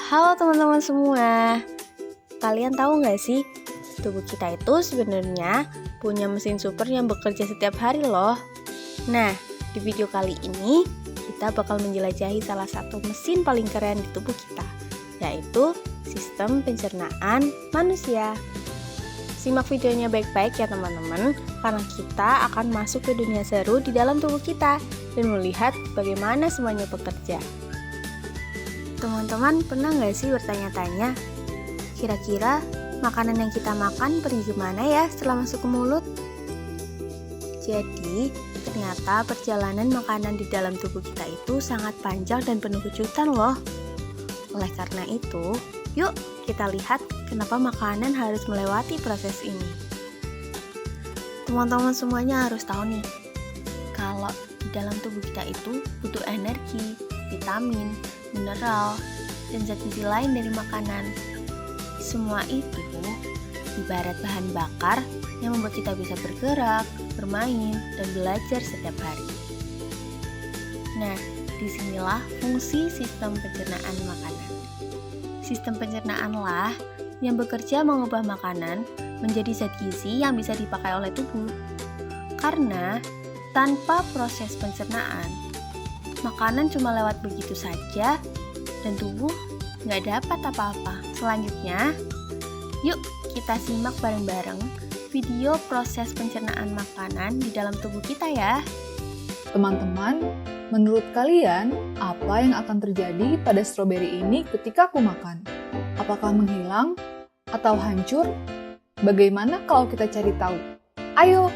Halo teman-teman semua, kalian tahu nggak sih, tubuh kita itu sebenarnya punya mesin super yang bekerja setiap hari loh. Nah, di video kali ini kita bakal menjelajahi salah satu mesin paling keren di tubuh kita, yaitu sistem pencernaan manusia. Simak videonya baik-baik ya teman-teman, karena kita akan masuk ke dunia seru di dalam tubuh kita dan melihat bagaimana semuanya bekerja. Teman-teman pernah nggak sih bertanya-tanya, kira-kira makanan yang kita makan pergi kemana ya setelah masuk ke mulut? Jadi, ternyata perjalanan makanan di dalam tubuh kita itu sangat panjang dan penuh kejutan loh. Oleh karena itu, yuk kita lihat kenapa makanan harus melewati proses ini. Teman-teman semuanya harus tahu nih, kalau di dalam tubuh kita itu butuh energi, vitamin, mineral, dan zat gizi lain dari makanan. Semua itu ibarat bahan bakar yang membuat kita bisa bergerak, bermain, dan belajar setiap hari. Nah, disinilah fungsi sistem pencernaan makanan. Sistem pencernaanlah yang bekerja mengubah makanan menjadi zat gizi yang bisa dipakai oleh tubuh. Karena tanpa proses pencernaan, makanan cuma lewat begitu saja dan tubuh nggak dapat apa-apa. Selanjutnya, yuk kita simak bareng-bareng video proses pencernaan makanan di dalam tubuh kita ya. Teman-teman, menurut kalian, apa yang akan terjadi pada stroberi ini ketika aku makan? Apakah menghilang atau hancur? Bagaimana kalau kita cari tahu? Ayo!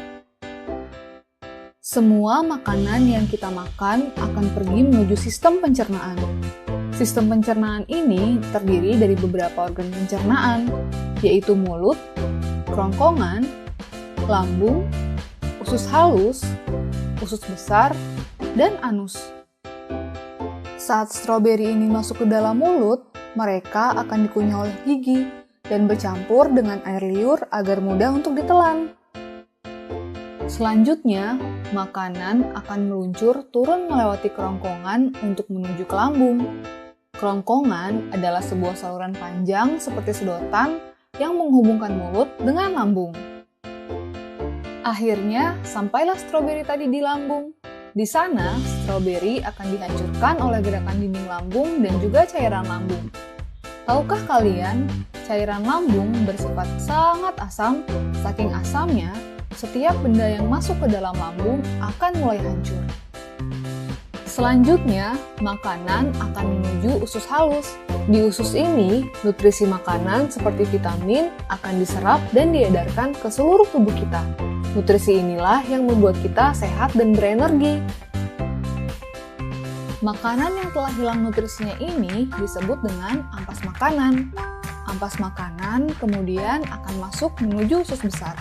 Semua makanan yang kita makan akan pergi menuju sistem pencernaan. Sistem pencernaan ini terdiri dari beberapa organ pencernaan, yaitu mulut, kerongkongan, lambung, usus halus, usus besar, dan anus. Saat stroberi ini masuk ke dalam mulut, mereka akan dikunyah oleh gigi dan bercampur dengan air liur agar mudah untuk ditelan. Selanjutnya, makanan akan meluncur turun melewati kerongkongan untuk menuju ke lambung. Kerongkongan adalah sebuah saluran panjang seperti sedotan yang menghubungkan mulut dengan lambung. Akhirnya, sampailah stroberi tadi di lambung. Di sana, stroberi akan dihancurkan oleh gerakan dinding lambung dan juga cairan lambung. Tahukah kalian, cairan lambung bersifat sangat asam, saking asamnya, setiap benda yang masuk ke dalam lambung akan mulai hancur. Selanjutnya, makanan akan menuju usus halus. Di usus ini, nutrisi makanan seperti vitamin akan diserap dan diedarkan ke seluruh tubuh kita. Nutrisi inilah yang membuat kita sehat dan berenergi. Makanan yang telah hilang nutrisinya ini disebut dengan ampas makanan. Ampas makanan kemudian akan masuk menuju usus besar.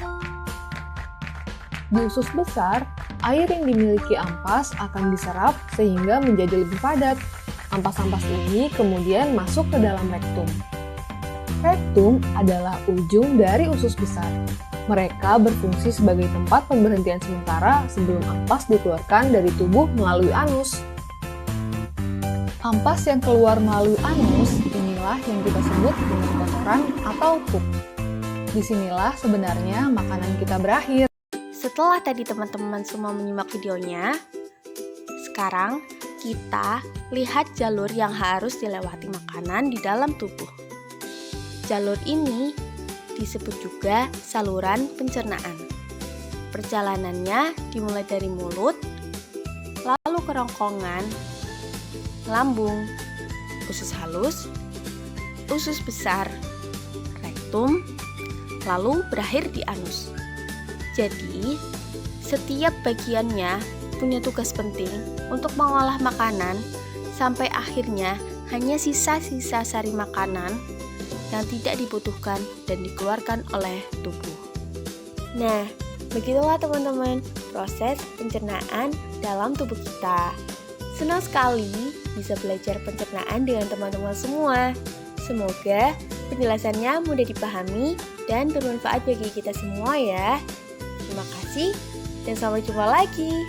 Di usus besar, air yang dimiliki ampas akan diserap sehingga menjadi lebih padat. Ampas-ampas ini kemudian masuk ke dalam rektum. Rektum adalah ujung dari usus besar. Mereka berfungsi sebagai tempat pemberhentian sementara sebelum ampas dikeluarkan dari tubuh melalui anus. Ampas yang keluar melalui anus inilah yang kita sebut dengan kotoran atau pup. Disinilah sebenarnya makanan kita berakhir. Setelah tadi teman-teman semua menyimak videonya, sekarang kita lihat jalur yang harus dilewati makanan di dalam tubuh. Jalur ini disebut juga saluran pencernaan. Perjalanannya dimulai dari mulut, lalu kerongkongan, lambung, usus halus, usus besar, rektum, lalu berakhir di anus. Jadi, setiap bagiannya punya tugas penting untuk mengolah makanan sampai akhirnya hanya sisa-sisa sari makanan yang tidak dibutuhkan dan dikeluarkan oleh tubuh. Nah, begitulah teman-teman proses pencernaan dalam tubuh kita. Senang sekali bisa belajar pencernaan dengan teman-teman semua. Semoga penjelasannya mudah dipahami dan bermanfaat bagi kita semua ya. Terima kasih dan sampai jumpa lagi.